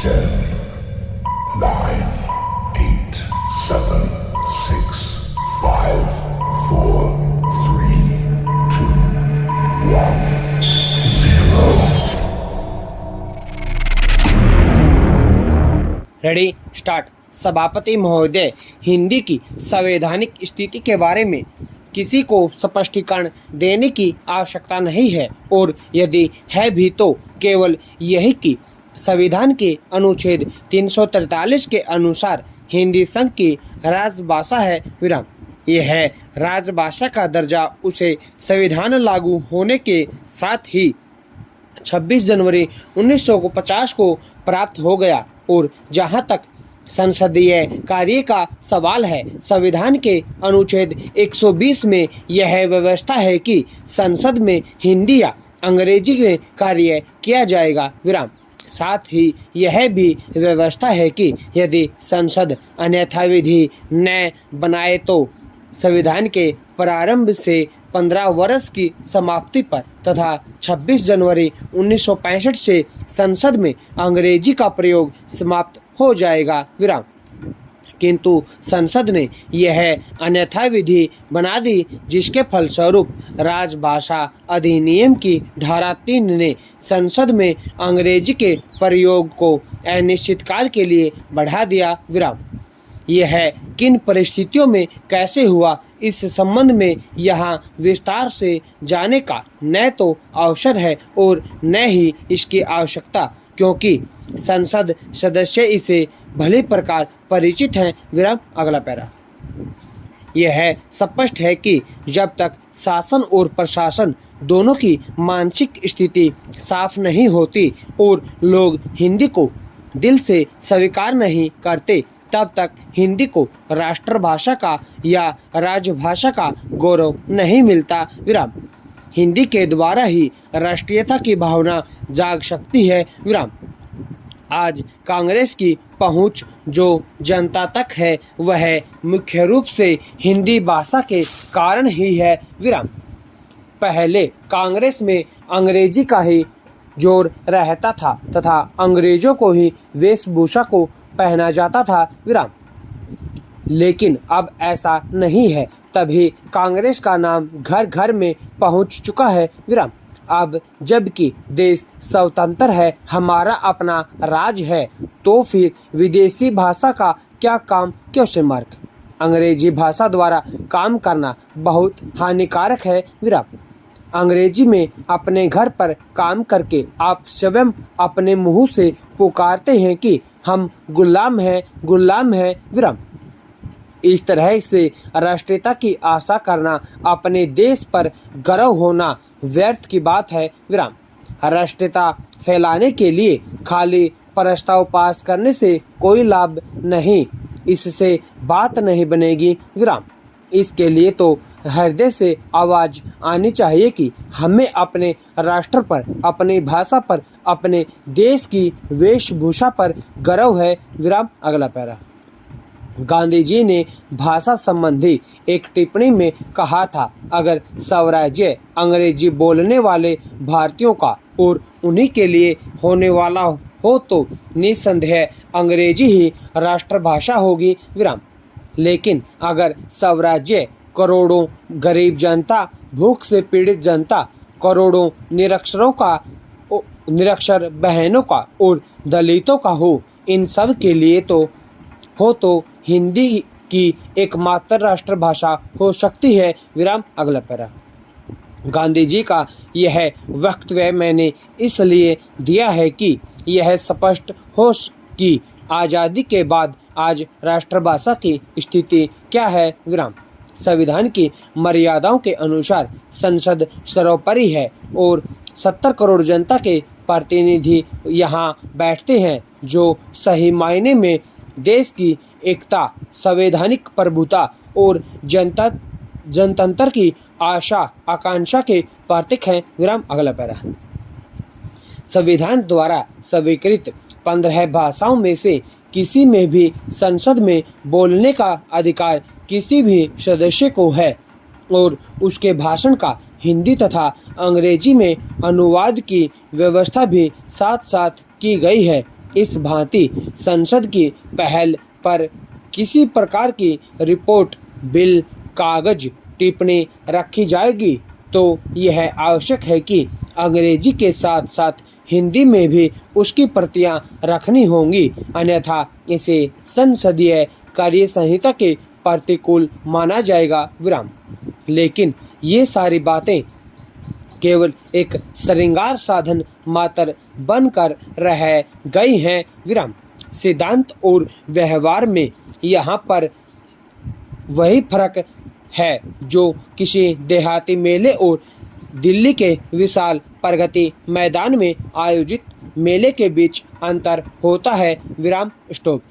10, 9, 8, 7, 6, 5, 4, 3, 2, 1, 0. Ready start. सभापति महोदय, हिंदी की संवैधानिक स्थिति के बारे में किसी को स्पष्टीकरण देने की आवश्यकता नहीं है, और यदि है भी तो केवल यही कि संविधान के अनुच्छेद 343 के अनुसार हिंदी संघ की राजभाषा है विराम। यह है राजभाषा का दर्जा उसे संविधान लागू होने के साथ ही 26 जनवरी 1950 को प्राप्त हो गया। और जहां तक संसदीय कार्य का सवाल है, संविधान के अनुच्छेद 120 में यह व्यवस्था है कि संसद में हिंदी या अंग्रेजी में कार्य किया जाएगा विराम। साथ ही यह भी व्यवस्था है कि यदि संसद अन्यथा विधि न बनाए तो संविधान के प्रारंभ से 15 वर्ष की समाप्ति पर तथा 26 जनवरी 1965 से संसद में अंग्रेजी का प्रयोग समाप्त हो जाएगा विराम। किंतु संसद ने यह अन्यथा विधि बना दी, जिसके फलस्वरूप राजभाषा अधिनियम की धारा 3 ने संसद में अंग्रेजी के प्रयोग को अनिश्चित काल के लिए बढ़ा दिया विराम। यह किन परिस्थितियों में कैसे हुआ, इस संबंध में यहाँ विस्तार से जाने का न तो अवसर है और न ही इसकी आवश्यकता, क्योंकि संसद सदस्य इसे भली प्रकार परिचित हैं विराम। अगला पैरा। यह स्पष्ट है कि जब तक शासन और प्रशासन दोनों की मानसिक स्थिति साफ नहीं होती और लोग हिंदी को दिल से स्वीकार नहीं करते, तब तक हिंदी को राष्ट्रभाषा का या राजभाषा का गौरव नहीं मिलता विराम। हिंदी के द्वारा ही राष्ट्रीयता की भावना जाग सकती है विराम। आज कांग्रेस की पहुंच जो जनता तक है, वह मुख्य रूप से हिंदी भाषा के कारण ही है विराम। पहले कांग्रेस में अंग्रेजी का ही जोर रहता था तथा अंग्रेजों को ही वेशभूषा को पहना जाता था विराम। लेकिन अब ऐसा नहीं है, तभी कांग्रेस का नाम घर घर में पहुंच चुका है विराम। अब जबकि देश स्वतंत्र है, हमारा अपना राज है, तो फिर विदेशी भाषा का क्या काम? Question mark. अंग्रेजी भाषा द्वारा काम करना बहुत हानिकारक है विराम। अंग्रेजी में अपने घर पर काम करके आप स्वयं अपने मुंह से पुकारते हैं कि हम गुलाम हैं विराम। इस तरह से राष्ट्रीयता की आशा करना, अपने देश पर गर्व होना व्यर्थ की बात है विराम। राष्ट्रीयता फैलाने के लिए खाली प्रस्ताव पास करने से कोई लाभ नहीं, इससे बात नहीं बनेगी विराम। इसके लिए तो हृदय से आवाज़ आनी चाहिए कि हमें अपने राष्ट्र पर, अपनी भाषा पर, अपने देश की वेशभूषा पर गर्व है विराम। अगला पैरा। गांधी जी ने भाषा संबंधी एक टिप्पणी में कहा था, अगर स्वराज्य अंग्रेजी बोलने वाले भारतीयों का और उन्हीं के लिए होने वाला हो तो निसंदेह अंग्रेजी ही राष्ट्रभाषा होगी विराम। लेकिन अगर स्वराज्य करोड़ों गरीब जनता, भूख से पीड़ित जनता, करोड़ों निरक्षर बहनों का और दलितों का हो, इन सब के लिए तो हिंदी की एकमात्र राष्ट्रभाषा हो सकती है विराम। अगला पैरा। गांधी जी का यह वक्तव्य मैंने इसलिए दिया है कि यह स्पष्ट हो कि आज़ादी के बाद आज राष्ट्रभाषा की स्थिति क्या है विराम। संविधान की मर्यादाओं के अनुसार संसद सर्वोपरि है और 70 करोड़ जनता के प्रतिनिधि यहाँ बैठते हैं, जो सही मायने में देश की एकता, संवैधानिक प्रभुता और जनतंत्र की आशा आकांक्षा के प्रतीक हैं विराम। अगला पैरा। संविधान द्वारा स्वीकृत 15 भाषाओं में से किसी में भी संसद में बोलने का अधिकार किसी भी सदस्य को है और उसके भाषण का हिंदी तथा अंग्रेजी में अनुवाद की व्यवस्था भी साथ साथ की गई है। इस भांति संसद की पहल पर किसी प्रकार की रिपोर्ट, बिल, कागज, टिप्पणी रखी जाएगी तो यह आवश्यक है कि अंग्रेजी के साथ साथ हिंदी में भी उसकी प्रतियां रखनी होंगी, अन्यथा इसे संसदीय कार्य संहिता के प्रतिकूल माना जाएगा। विराम। लेकिन ये सारी बातें केवल एक श्रृंगार साधन मात्र बनकर रह गई हैं। विराम। सिद्धांत और व्यवहार में यहाँ पर वही फर्क है जो किसी देहाती मेले और दिल्ली के विशाल प्रगति मैदान में आयोजित मेले के बीच अंतर होता है। विराम। स्टॉप।